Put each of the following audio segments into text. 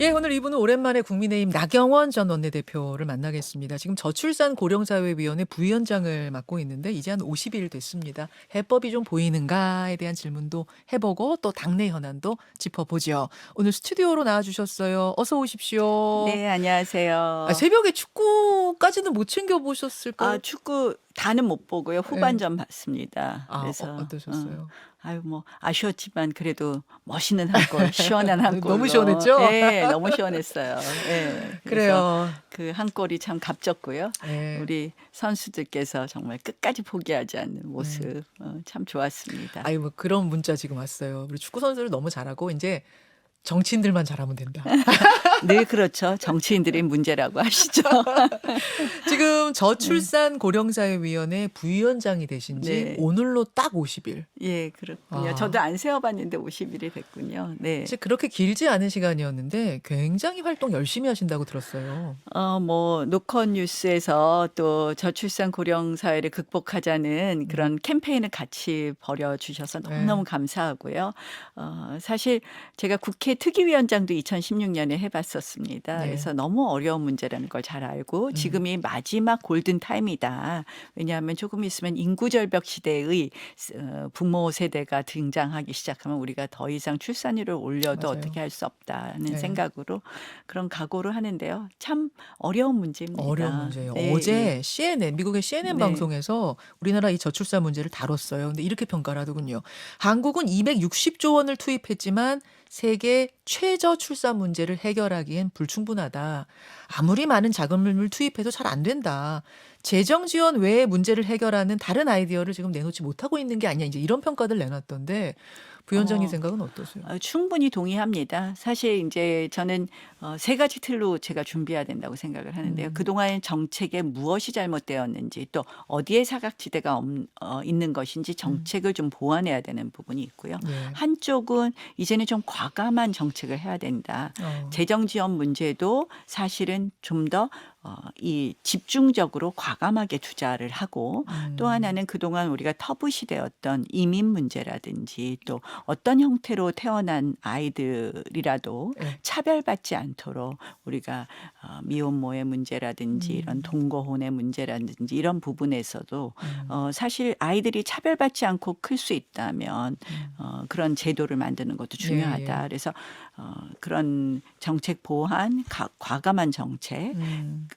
예, 오늘 이분은 오랜만에 국민의힘 나경원 전 원내대표를 만나겠습니다. 지금 저출산 고령사회위원회 부위원장을 맡고 있는데 이제 한 50일 됐습니다. 해법이 좀 보이는가에 대한 질문도 해보고 또 당내 현안도 짚어보죠. 오늘 스튜디오로 나와주셨어요. 어서 오십시오. 네, 안녕하세요. 새벽에 축구까지는 못 챙겨보셨을까요? 축구 다는 못 보고요. 예. 후반전 봤습니다. 그래서 어떠셨어요? 아쉬웠지만 그래도 멋있는 한 골, 시원한 한 골로. 너무 시원했죠? 네, 너무 시원했어요. 예. 그래서 그래요. 그 한 골이 참 값졌고요. 예. 우리 선수들께서 정말 끝까지 포기하지 않는 모습 참 좋았습니다. 아유, 뭐 그런 문자 지금 왔어요. 우리 축구 선수를 너무 잘하고 이제 정치인들만 잘하면 된다. 늘 그렇죠. 정치인들의 문제라고 하시죠. 지금 저출산 고령사회위원회 부위원장이 되신 지 네. 오늘로 딱 50일. 예, 그렇군요. 아. 저도 안 세어봤는데 50일이 됐군요. 네. 사실 그렇게 길지 않은 시간이었는데 굉장히 활동 열심히 하신다고 들었어요. 노컷 뉴스에서 또 저출산 고령 사회를 극복하자는 그런 캠페인을 같이 벌여주셔서 너무너무 감사하고요. 사실 제가 국회 특위위원장도 2016년에 해봤었습니다. 네. 그래서 너무 어려운 문제라는 걸 잘 알고 지금이 마지막 골든 타임이다. 왜냐하면 조금 있으면 인구절벽 시대의 부모 세대가 등장하기 시작하면 우리가 더 이상 출산율을 올려도 맞아요. 어떻게 할 수 없다는 네. 생각으로 그런 각오를 하는데요. 참 어려운 문제입니다. 어려운 문제예요. 네, 어제 CNN, 미국의 CNN 네. 방송에서 우리나라 이 저출산 문제를 다뤘어요. 근데 이렇게 평가를 하더군요. 한국은 260조 원을 투입했지만 세계 최저 출산 문제를 해결하기엔 불충분하다. 아무리 많은 자금을 투입해도 잘 안 된다. 재정 지원 외의 문제를 해결하는 다른 아이디어를 지금 내놓지 못하고 있는 게 아니냐. 이제 이런 평가를 내놨던데 부위원장님 어, 생각은 어떠세요? 충분히 동의합니다. 사실 이제 저는 세 가지 틀로 제가 준비해야 된다고 생각을 하는데요. 그동안 정책에 무엇이 잘못되었는지 또 어디에 사각지대가 있는 것인지 정책을 좀 보완해야 되는 부분이 있고요. 예. 한쪽은 이제는 좀 과감한 정책을 해야 된다. 재정 지원 문제도 사실은 좀 더 이 집중적으로 과감하게 투자를 하고 또 하나는 그동안 우리가 터부시되었던 이민 문제라든지 또 어떤 형태로 태어난 아이들이라도 예. 차별받지 않도록 우리가 미혼모의 문제라든지 이런 동거혼의 문제라든지 이런 부분에서도 사실 아이들이 차별받지 않고 클 수 있다면 그런 제도를 만드는 것도 중요하다. 예. 그래서 그런 정책 보완, 과감한 정책.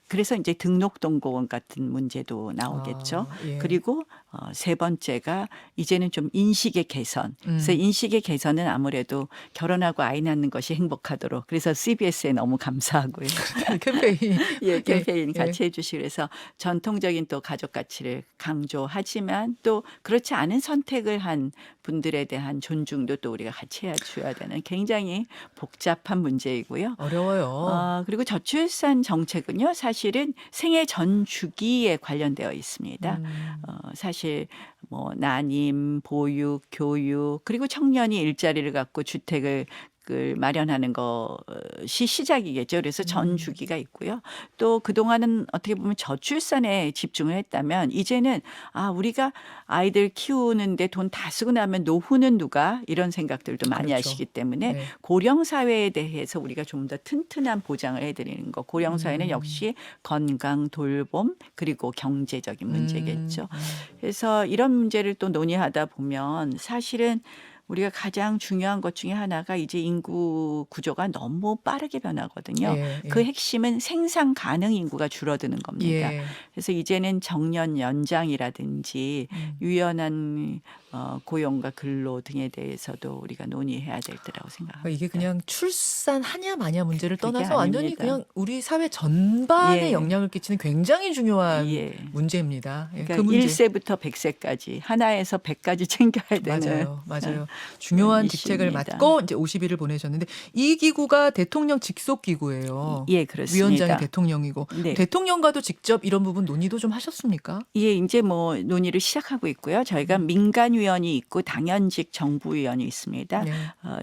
그래서 이제 등록동거원 같은 문제도 나오겠죠. 예. 그리고 세 번째가 이제는 좀 인식의 개선. 그래서 인식의 개선은 아무래도 결혼하고 아이 낳는 것이 행복하도록. 그래서 CBS에 너무 감사하고요. 캠페인. 예, 캠페인 예. 같이 해주시고 그래서 전통적인 또 가족 가치를 강조하지만 또 그렇지 않은 선택을 한 분들에 대한 존중도 또 우리가 같이 해줘야 되는 굉장히 복잡한 문제이고요. 어려워요. 그리고 저출산 정책은요, 사실은 생애 전 주기에 관련되어 있습니다. 사실 뭐 난임, 보육, 교육, 그리고 청년이 일자리를 갖고 주택을 마련하는 것이 시작이겠죠. 그래서 전 주기가 있고요. 또 그동안은 어떻게 보면 저출산에 집중을 했다면 이제는 우리가 아이들 키우는데 돈 다 쓰고 나면 노후는 누가 이런 생각들도 많이 그렇죠. 하시기 때문에 네. 고령 사회에 대해서 우리가 좀 더 튼튼한 보장을 해드리는 거. 고령 사회는 역시 건강, 돌봄 그리고 경제적인 문제겠죠. 그래서 이런 문제를 또 논의하다 보면 사실은 우리가 가장 중요한 것 중에 하나가 이제 인구 구조가 너무 빠르게 변하거든요. 예, 예. 그 핵심은 생산 가능 인구가 줄어드는 겁니다. 예. 그래서 이제는 정년 연장이라든지 유연한 고용과 근로 등에 대해서도 우리가 논의해야 될 때라고 생각합니다. 이게 그냥 출산하냐 마냐 문제를 그게 떠나서 완전히 아닙니다. 그냥 우리 사회 전반에 예. 영향을 끼치는 굉장히 중요한 예. 문제입니다. 예, 그러니까 그 문제. 1세부터 100세까지 하나에서 100까지 챙겨야 되는 맞아요. 중요한 직책을 이슈입니다. 맡고 이제 50일을 보내셨는데 이 기구가 대통령 직속 기구예요. 예, 그렇습니다. 위원장이 대통령이고 네. 대통령과도 직접 이런 부분 논의도 좀 하셨습니까? 예, 이제 뭐 논의를 시작하고 있고요. 저희가 민간 민간위원이 있고 당연직 정부위원이 있습니다. 네.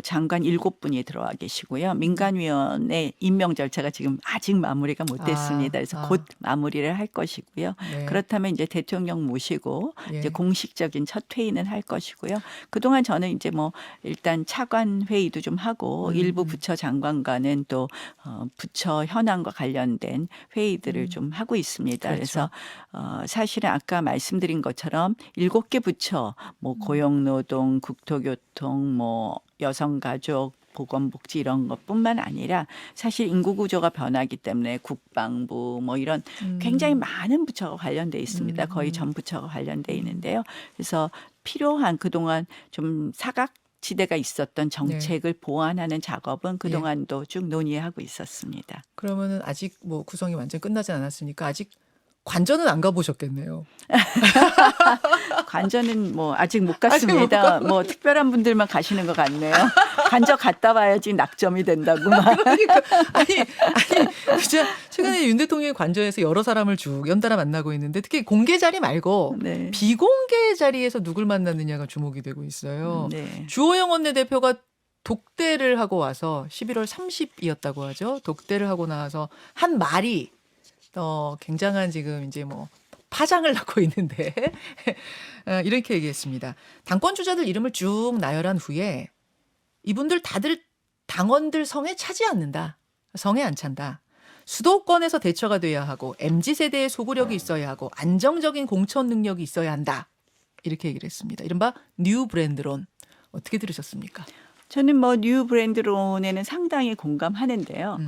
장관 7분이 들어와 계시고요. 민간위원회 임명 절차가 지금 아직 마무리가 못 됐습니다. 그래서 곧 마무리를 할 것이고요. 네. 그렇다면 이제 대통령 모시고 예. 이제 공식적인 첫 회의는 할 것이고요. 그동안 저는 이제 뭐 일단 차관 회의도 좀 하고 일부 부처 장관과는 또 부처 현안과 관련된 회의들을 좀 하고 있습니다. 그렇죠. 그래서 사실은 아까 말씀드린 것처럼 7개 부처 뭐 고용노동, 국토교통, 뭐 여성가족 보건복지 이런 것뿐만 아니라 사실 인구구조가 변하기 때문에 국방부 뭐 이런 굉장히 많은 부처가 관련돼 있습니다. 거의 전 부처가 관련돼 있는데요. 그래서 필요한 그동안 좀 사각지대가 있었던 정책을 보완하는 작업은 그동안도 쭉 논의하고 있었습니다. 그러면은 아직 뭐 구성이 완전 끝나지 않았으니까 아직 관전은 안 가보셨겠네요. 관전은 뭐 아직 못 갔습니다. 뭐 특별한 분들만 가시는 것 같네요. 간접 갔다 와야지 낙점이 된다고 막. 그러니까 아니 진짜 최근에 윤 대통령이 관저에서 여러 사람을 쭉 연달아 만나고 있는데 특히 공개 자리 말고 네. 비공개 자리에서 누굴 만났느냐가 주목이 되고 있어요. 네. 주호영 원내대표가 독대를 하고 와서 11월 30이었다고 하죠. 독대를 하고 나와서 한 말이 굉장한 지금 이제 뭐 파장을 낳고 있는데 이렇게 얘기했습니다. 당권 주자들 이름을 쭉 나열한 후에 이분들 다들 당원들 성에 차지 않는다. 성에 안 찬다. 수도권에서 대처가 돼야 하고 MZ세대의 소구력이 있어야 하고 안정적인 공천 능력이 있어야 한다. 이렇게 얘기를 했습니다. 이른바 뉴 브랜드론. 어떻게 들으셨습니까? 저는 뭐 뉴 브랜드론에는 상당히 공감하는데요.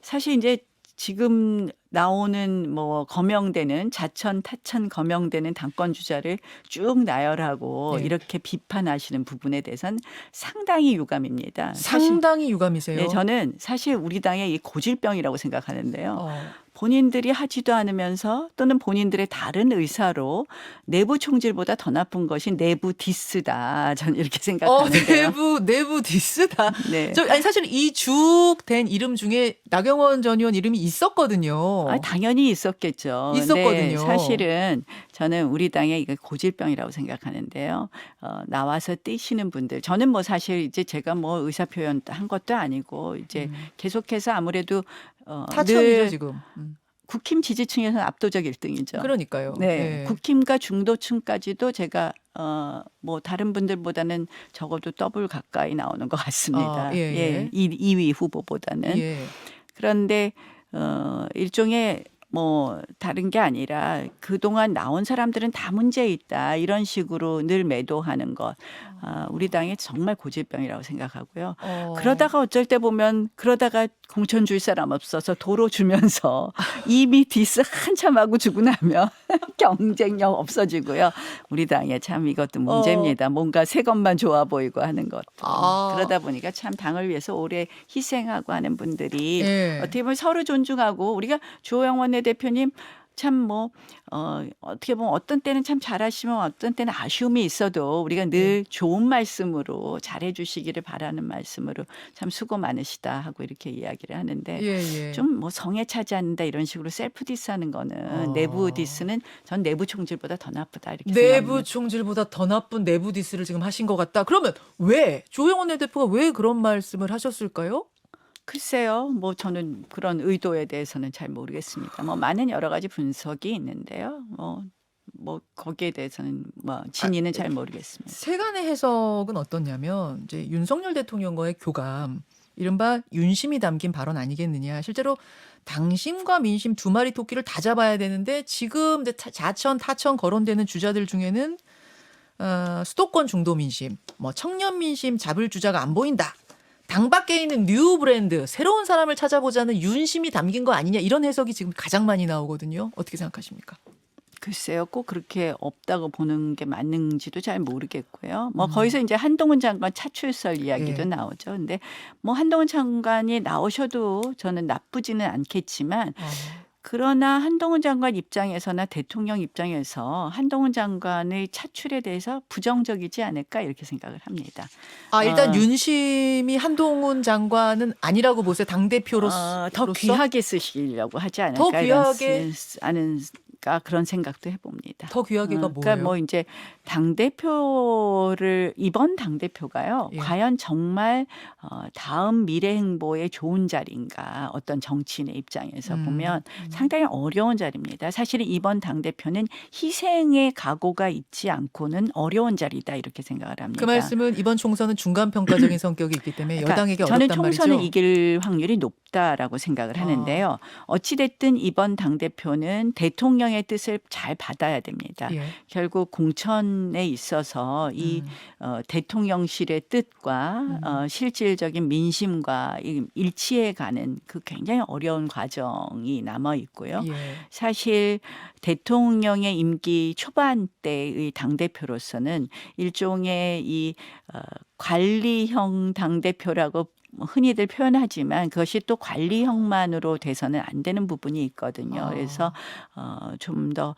사실 이제 지금 나오는 뭐 거명되는 자천 타천 거명되는 당권 주자를 쭉 나열하고 네. 이렇게 비판하시는 부분에 대해서는 상당히 유감입니다. 상당히 유감이세요. 네, 저는 사실 우리 당의 이 고질병이라고 생각하는데요. 어. 본인들이 하지도 않으면서 또는 본인들의 다른 의사로 내부 총질보다 더 나쁜 것이 내부 디스다. 저는 이렇게 생각하는데요. 내부 디스다. 네. 아니 사실 이 쭉 된 이름 중에 나경원 전 의원 이름이 있었거든요. 당연히 있었겠죠. 있었거든요. 근데 사실은 저는 우리 당의 이게 고질병이라고 생각하는데요. 나와서 뛰시는 분들, 저는 뭐 사실 이제 제가 뭐 의사 표현 한 것도 아니고 이제 계속해서 아무래도 타천이죠 늘 지금. 국힘 지지층에서는 압도적 1등이죠. 그러니까요. 네, 국힘과 중도층까지도 제가 뭐 다른 분들보다는 적어도 더블 가까이 나오는 것 같습니다. 예, 2위 후보보다는. 예. 그런데 일종의 뭐 다른 게 아니라 그동안 나온 사람들은 다 문제 있다 이런 식으로 늘 매도하는 것 우리 당의 정말 고질병이라고 생각하고요. 그러다가 어쩔 때 보면 그러다가 공천 줄 사람 없어서 도로 주면서 이미 디스 한참 하고 주고 나면 경쟁력 없어지고요. 우리 당에 참 이것도 문제입니다. 뭔가 새 것만 좋아 보이고 하는 것도. 그러다 보니까 참 당을 위해서 오래 희생하고 하는 분들이 어떻게 보면 서로 존중하고 우리가 주호영 원내대표님 참 뭐 어떻게 보면 어떤 때는 참 잘하시면 어떤 때는 아쉬움이 있어도 우리가 늘 좋은 말씀으로 잘해 주시기를 바라는 말씀으로 참 수고 많으시다 하고 이렇게 이야기를 하는데 좀 뭐 성에 차지 않는다 이런 식으로 셀프 디스하는 거는 내부 디스는 전 내부 총질보다 더 나쁘다 이렇게 생각합니다. 내부 총질보다 더 나쁜 내부 디스를 지금 하신 것 같다. 그러면 왜 조영 원내대표가 왜 그런 말씀을 하셨을까요? 글쎄요. 뭐 저는 그런 의도에 대해서는 잘 모르겠습니다. 뭐 많은 여러 가지 분석이 있는데요. 뭐 거기에 대해서는 뭐 진위는 잘 모르겠습니다. 세간의 해석은 어떻냐면 이제 윤석열 대통령과의 교감, 이른바 윤심이 담긴 발언 아니겠느냐. 실제로 당심과 민심 두 마리 토끼를 다 잡아야 되는데 지금 이제 자천 타천 거론되는 주자들 중에는 수도권 중도 민심, 뭐 청년 민심 잡을 주자가 안 보인다. 당 밖에 있는 뉴 브랜드, 새로운 사람을 찾아보자는 윤심이 담긴 거 아니냐 이런 해석이 지금 가장 많이 나오거든요. 어떻게 생각하십니까? 글쎄요, 꼭 그렇게 없다고 보는 게 맞는지도 잘 모르겠고요. 뭐 거기서 이제 한동훈 장관 차출설 이야기도 나오죠. 근데 뭐 한동훈 장관이 나오셔도 저는 나쁘지는 않겠지만 그러나 한동훈 장관 입장에서나 대통령 입장에서 한동훈 장관의 차출에 대해서 부정적이지 않을까 이렇게 생각을 합니다. 일단 윤심이 한동훈 장관은 아니라고 보세요. 당대표로서. 더 귀하게 쓰시려고 하지 않을까. 더 귀하게. 아는 않을까 그런 생각도 해봅니다. 더 귀하게가 뭐예요? 그러니까 뭐 이제 당대표를 이번 당대표가요. 예. 과연 정말 다음 미래 행보에 좋은 자리인가 어떤 정치인의 입장에서 보면 상당히 어려운 자리입니다. 사실은 이번 당대표는 희생의 각오가 있지 않고는 어려운 자리다 이렇게 생각을 합니다. 그 말씀은 이번 총선은 중간 평가적인 성격이 있기 때문에 그러니까 여당에게 저는 어렵단 총선을 말이죠. 이길 확률이 높다라고 생각을 하는데요. 어찌됐든 이번 당대표는 대통령의 뜻을 잘 받아야 됩니다. 예. 결국 공천에 있어서 이 대통령실의 뜻과 실질적인 민심과 일치해가는 그 굉장히 어려운 과정이 남아 있고요. 예. 사실 대통령의 임기 초반 때의 당대표로서는 일종의 이 관리형 당대표라고 흔히들 표현하지만 그것이 또 관리형만으로 돼서는 안 되는 부분이 있거든요. 그래서 좀 더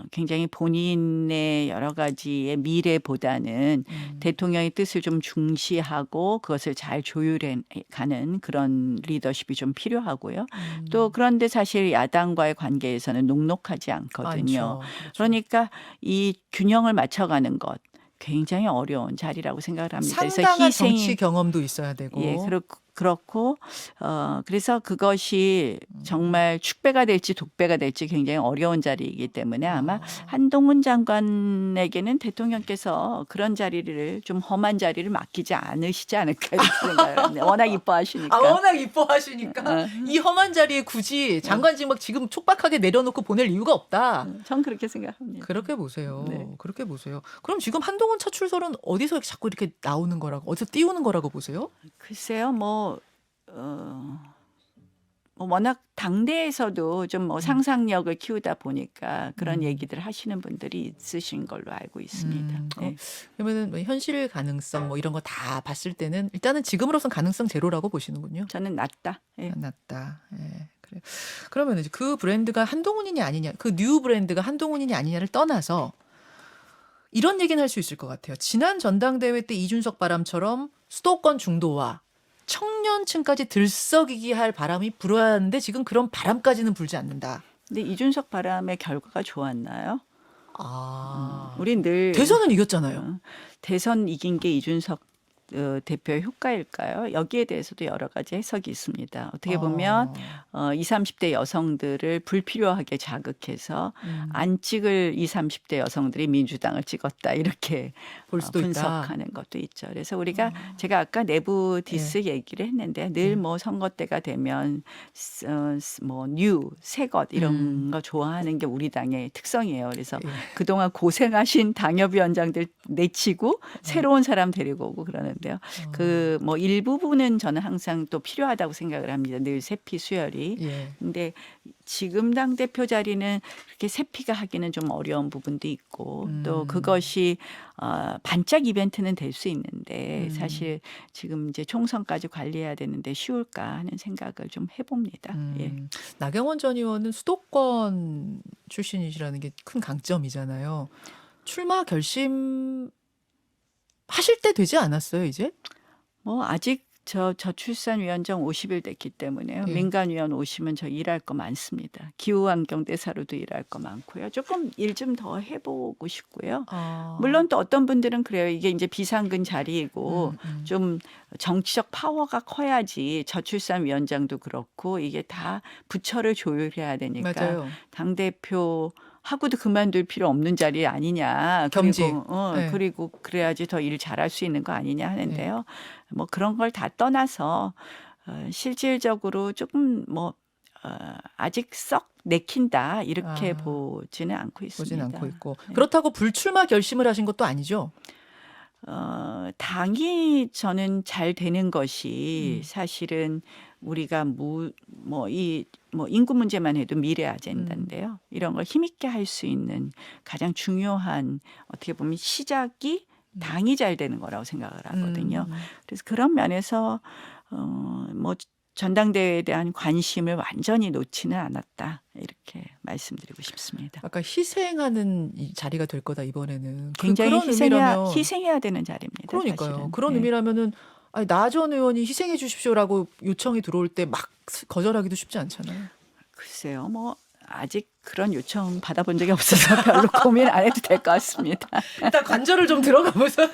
굉장히 본인의 여러 가지의 미래보다는 대통령의 뜻을 좀 중시하고 그것을 잘 조율해 가는 그런 리더십이 좀 필요하고요. 또 그런데 사실 야당과의 관계에서는 녹록하지 않거든요. 많죠. 그렇죠. 그러니까 이 균형을 맞춰가는 것 굉장히 어려운 자리라고 생각을 합니다. 상당한 정치 경험도 있어야 되고. 예, 그렇고 그래서 그것이 정말 축배가 될지 독배가 될지 굉장히 어려운 자리이기 때문에 아마 한동훈 장관에게는 대통령께서 그런 자리를 좀 험한 자리를 맡기지 않으시지 않을까 이렇게 생각을 합니다. 워낙 이뻐하시니까. 워낙 이뻐하시니까 이 험한 자리에 굳이 장관직 막 지금 촉박하게 내려놓고 보낼 이유가 없다. 전 그렇게 생각합니다. 그렇게 보세요. 네. 그렇게 보세요. 그럼 지금 한동훈 차출설은 어디서 자꾸 이렇게 나오는 거라고, 어디서 띄우는 거라고 보세요? 글쎄요, 워낙 당내에서도 좀 상상력을 키우다 보니까 그런 얘기들 하시는 분들이 있으신 걸로 알고 있습니다. 네. 그러면은 뭐 현실 가능성 뭐 이런 거 다 봤을 때는 일단은 지금으로선 가능성 제로라고 보시는군요. 저는 낮다. 예. 낫다. 예. 그래. 그러면 이제 그 브랜드가 한동훈이냐 아니냐, 그 뉴 브랜드가 한동훈이냐 아니냐를 떠나서 이런 얘기는 할 수 있을 것 같아요. 지난 전당대회 때 이준석 바람처럼 수도권 중도와 청년층까지 들썩이게 할 바람이 불어야 하는데 지금 그런 바람까지는 불지 않는다. 근데 이준석 바람의 결과가 좋았나요? 아, 우린 늘 대선은 이겼잖아요. 대선 이긴 게 이준석 대표의 효과일까요? 여기에 대해서도 여러 가지 해석이 있습니다. 어떻게 보면 20, 30대 여성들을 불필요하게 자극해서 안 찍을 20, 30대 여성들이 민주당을 찍었다 이렇게 볼 수도 있다. 분석하는 것도 있죠. 그래서 우리가 제가 아까 내부 디스 얘기를 했는데 늘 뭐 선거 때가 되면 새 것 이런 거 좋아하는 게 우리 당의 특성이에요. 그래서 그동안 고생하신 당협위원장들 내치고 새로운 사람 데리고 오고 그러는데요. 그 뭐 일부분은 저는 항상 또 필요하다고 생각을 합니다. 늘 세피 수혈이. 예. 근데 지금 당 대표 자리는 그렇게 세피가 하기는 좀 어려운 부분도 있고 또 그것이 반짝 이벤트는 될 수 있는데 사실 지금 이제 총선까지 관리해야 되는데 쉬울까 하는 생각을 좀 해봅니다. 예. 나경원 전 의원은 수도권 출신이시라는 게 큰 강점이잖아요. 출마 결심 하실 때 되지 않았어요, 이제? 뭐 아직 저출산위원장 50일 됐기 때문에요. 예. 민간위원 오시면 저 일할 거 많습니다. 기후환경대사로도 일할 거 많고요. 조금 일 좀 더 해보고 싶고요. 물론 또 어떤 분들은 그래요. 이게 이제 비상근 자리이고 좀 정치적 파워가 커야지 저출산위원장도 그렇고 이게 다 부처를 조율해야 되니까 맞아요. 당대표 하고도 그만둘 필요 없는 자리 아니냐. 겸직. 그리고, 네. 그리고 그래야지 더 일 잘할 수 있는 거 아니냐 하는데요. 뭐 그런 걸 다 떠나서 실질적으로 조금 아직 썩 내킨다 이렇게 보지는 않고 있습니다. 보진 않고 있고. 그렇다고 불출마 결심을 하신 것도 아니죠? 당이 저는 잘 되는 것이 사실은 우리가 인구 문제만 해도 미래 아젠다인데요. 이런 걸 힘있게 할 수 있는 가장 중요한 어떻게 보면 시작이 당이 잘 되는 거라고 생각을 하거든요. 그래서 그런 면에서 전당대회에 대한 관심을 완전히 놓지는 않았다 이렇게 말씀드리고 싶습니다. 아까 희생하는 이 자리가 될 거다 이번에는. 굉장히 그런 의미라면 희생해야 되는 자리입니다. 그러니까요. 사실은. 그런 의미라면은 나 전 의원이 희생해 주십시오라고 요청이 들어올 때 막 거절하기도 쉽지 않잖아요. 글쎄요, 아직 그런 요청 받아본 적이 없어서 별로 고민 안 해도 될 것 같습니다. 일단 관절을 좀 들어가 보세요.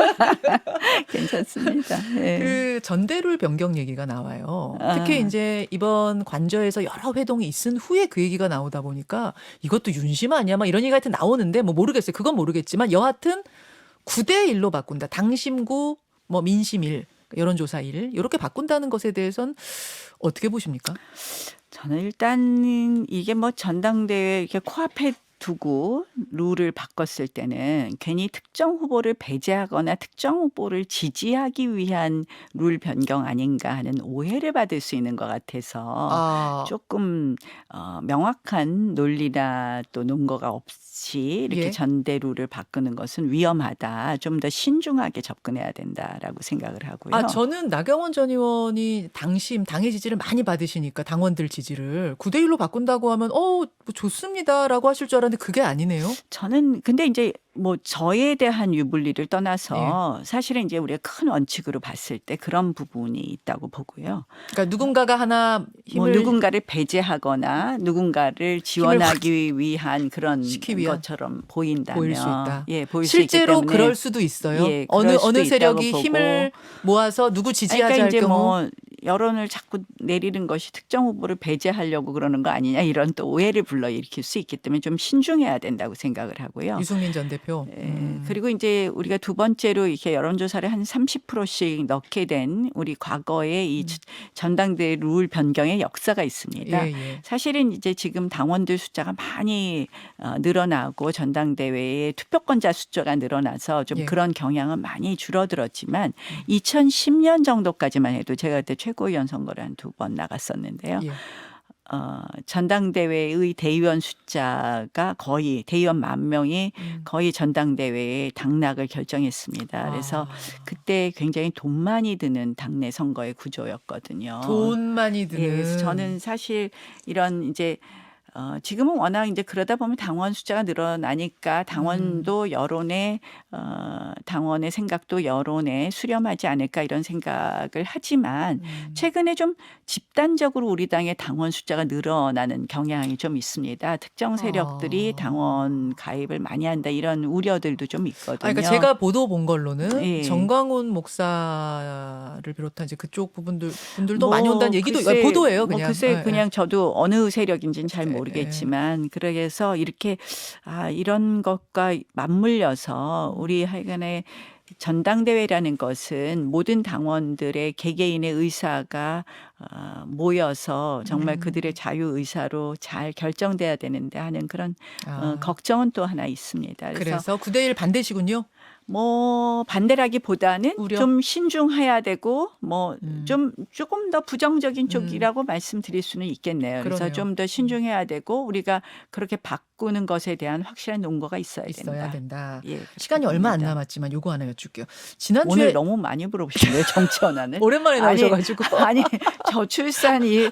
괜찮습니다. 예. 그 전대룰 변경 얘기가 나와요. 아. 특히 이제 이번 관저에서 여러 회동이 있은 후에 그 얘기가 나오다 보니까 이것도 윤심 아니야? 막 이런 얘기가 하여튼 나오는데 뭐 모르겠어요. 그건 모르겠지만 여하튼 9대 1로 바꾼다. 당심구 뭐 민심 1, 여론조사 1 이렇게 바꾼다는 것에 대해서는 어떻게 보십니까? 저는 일단 이게 뭐 전당대회 이렇게 코앞에 두고 룰을 바꿨을 때는 괜히 특정 후보를 배제하거나 특정 후보를 지지하기 위한 룰 변경 아닌가 하는 오해를 받을 수 있는 것 같아서 아, 조금 명확한 논리나 또 논거가 없이 이렇게 예. 전대 룰을 바꾸는 것은 위험하다. 좀 더 신중하게 접근해야 된다라고 생각을 하고요. 아, 저는 나경원 전 의원이 당심, 당의 지지를 많이 받으시니까 당원들 지지를 9대 1로 바꾼다고 하면 뭐 좋습니다라고 하실 줄 알았는데 그게 아니네요. 저는 근데 이제 뭐 저에 대한 유불리를 떠나서 사실은 이제 우리가 큰 원칙으로 봤을 때 그런 부분이 있다고 보고요. 그러니까 누군가가 하나 뭐 힘을 누군가를 배제하거나 누군가를 지원하기 위한 그런 시키기 위한 것처럼 보인다면 보일 수 있다. 예, 보일 수 있기 실제로 때문에 그럴 수도 있어요. 예, 그럴 수도 어느 있다고 세력이 보고. 힘을 모아서 누구 지지하자 그러니까 할 이제 경우 뭐 여론을 자꾸 내리는 것이 특정 후보를 배제하려고 그러는 거 아니냐 이런 또 오해를 불러일으킬 수 있기 때문에 좀 신중해야 된다고 생각을 하고요. 유승민 전 대표. 예, 그리고 이제 우리가 두 번째로 이렇게 여론조사를 한 30%씩 넣게 된 우리 과거의 이 전당대회 룰 변경의 역사가 있습니다. 예, 예. 사실은 이제 지금 당원들 숫자가 많이 늘어나고 전당대회의 투표권자 숫자가 늘어나서 좀 예. 그런 경향은 많이 줄어들었지만 2010년 정도까지만 해도 제가 그때 최고위원 선거를 한 2번 나갔었는데요. 예. 전당대회의 대의원 숫자가 거의 대의원 10,000명이 거의 전당대회의 당락을 결정했습니다. 그래서 그때 굉장히 돈 많이 드는 당내 선거의 구조였거든요. 돈 많이 드는. 예, 그래서 저는 사실 이런 이제 지금은 워낙 이제 그러다 보면 당원 숫자가 늘어나니까 당원도 여론에 당원의 생각도 여론에 수렴하지 않을까 이런 생각을 하지만 최근에 좀 집단적으로 우리 당의 당원 숫자가 늘어나는 경향이 좀 있습니다. 특정 세력들이 당원 가입을 많이 한다 이런 우려들도 좀 있거든요. 그러니까 제가 보도 본 걸로는 예. 정광훈 목사를 비롯한 이제 그쪽 분들도 뭐 많이 온다는 얘기도 글쎄, 보도예요. 뭐 그냥. 글쎄 예, 예. 그냥 저도 어느 세력인지는 잘 모르겠지만 그래서 이렇게 이런 것과 맞물려서 우리 하여간에 전당대회라는 것은 모든 당원들의 개개인의 의사가 모여서 정말 그들의 자유의사로 잘 결정돼야 되는데 하는 그런 걱정은 또 하나 있습니다. 그래서 9대 1 반대시군요. 뭐 반대라기보다는 우려? 좀 신중해야 되고 뭐 좀 조금 더 부정적인 쪽이라고 말씀드릴 수는 있겠네요. 그래서 그러네요. 좀 더 신중해야 되고 우리가 그렇게 바꾸는 것에 대한 확실한 논거가 있어야 된다. 예, 시간이 얼마 안 그렇습니다. 남았지만 요거 하나 여쭐게요. 지난주에 오늘 너무 많이 물어보시네요. 정치 현안을. 오랜만에 나오셔가지고. 아니 저출산이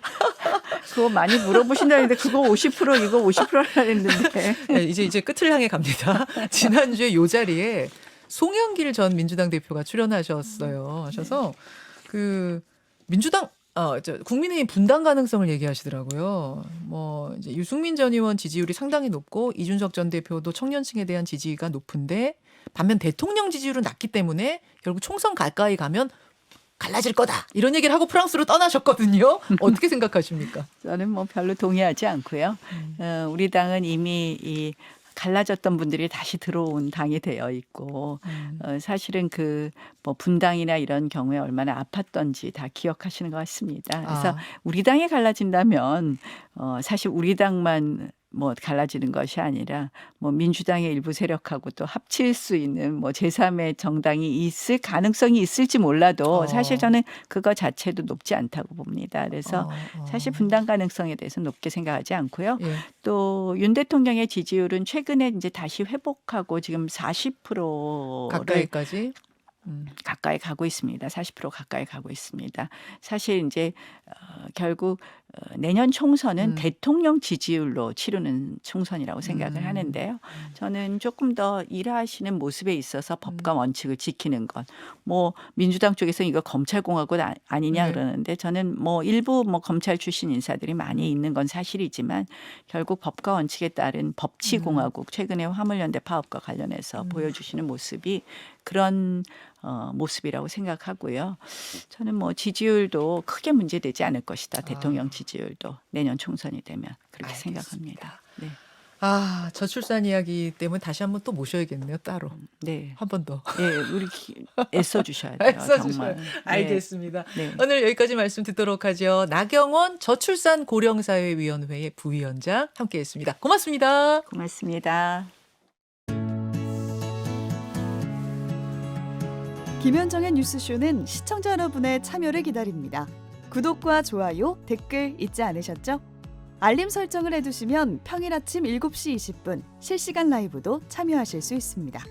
그거 많이 물어보신다는데 그거 50% 이거 50%라 했는데. 네, 이제 끝을 향해 갑니다. 지난주에 요 자리에 송영길 전 민주당 대표가 출연하셨어요. 하셔서 그 민주당 국민의힘 분당 가능성을 얘기하시더라고요. 뭐 이제 유승민 전 의원 지지율이 상당히 높고 이준석 전 대표도 청년층에 대한 지지가 높은데 반면 대통령 지지율은 낮기 때문에 결국 총선 가까이 가면 갈라질 거다. 이런 얘기를 하고 프랑스로 떠나셨거든요. 어떻게 생각하십니까? 저는 뭐 별로 동의하지 않고요. 우리 당은 이미 이 갈라졌던 분들이 다시 들어온 당이 되어 있고 사실은 그 뭐 분당이나 이런 경우에 얼마나 아팠던지 다 기억하시는 것 같습니다. 그래서 우리 당이 갈라진다면 사실 우리 당만 뭐 갈라지는 것이 아니라 뭐 민주당의 일부 세력하고 또 합칠 수 있는 뭐 제3의 정당이 있을 가능성이 있을지 몰라도 사실 저는 그거 자체도 높지 않다고 봅니다. 그래서 사실 분당 가능성에 대해서 높게 생각하지 않고요. 예. 또 윤 대통령의 지지율은 최근에 이제 다시 회복하고 지금 40%를 가까이까지. 가까이 가고 있습니다. 40% 가까이 가고 있습니다. 사실 이제 결국 내년 총선은 대통령 지지율로 치르는 총선이라고 생각을 하는데요. 저는 조금 더 일하시는 모습에 있어서 법과 원칙을 지키는 것. 뭐 민주당 쪽에서 이거 검찰공화국 아니냐 네. 그러는데 저는 뭐 일부 뭐 검찰 출신 인사들이 많이 있는 건 사실이지만 결국 법과 원칙에 따른 법치공화국 최근에 화물연대 파업과 관련해서 보여주시는 모습이 그런 모습이라고 생각하고요. 저는 뭐 지지율도 크게 문제되지 않을 것이다. 대통령 지지율도 내년 총선이 되면 그렇게 알겠습니다. 생각합니다. 네. 아, 저출산 이야기 때문에 다시 한번 또 모셔야겠네요. 따로. 네. 한 번 더. 네, 우리 애써 주셔야 돼요. 애써주셔요. 정말. 네. 알겠습니다. 네. 오늘 여기까지 말씀 듣도록 하죠. 나경원 저출산 고령사회위원회의 부위원장 함께했습니다. 고맙습니다. 고맙습니다. 김현정의 뉴스쇼는 시청자 여러분의 참여를 기다립니다. 구독과 좋아요, 댓글 잊지 않으셨죠? 알림 설정을 해두시면 평일 아침 7시 20분 실시간 라이브도 참여하실 수 있습니다.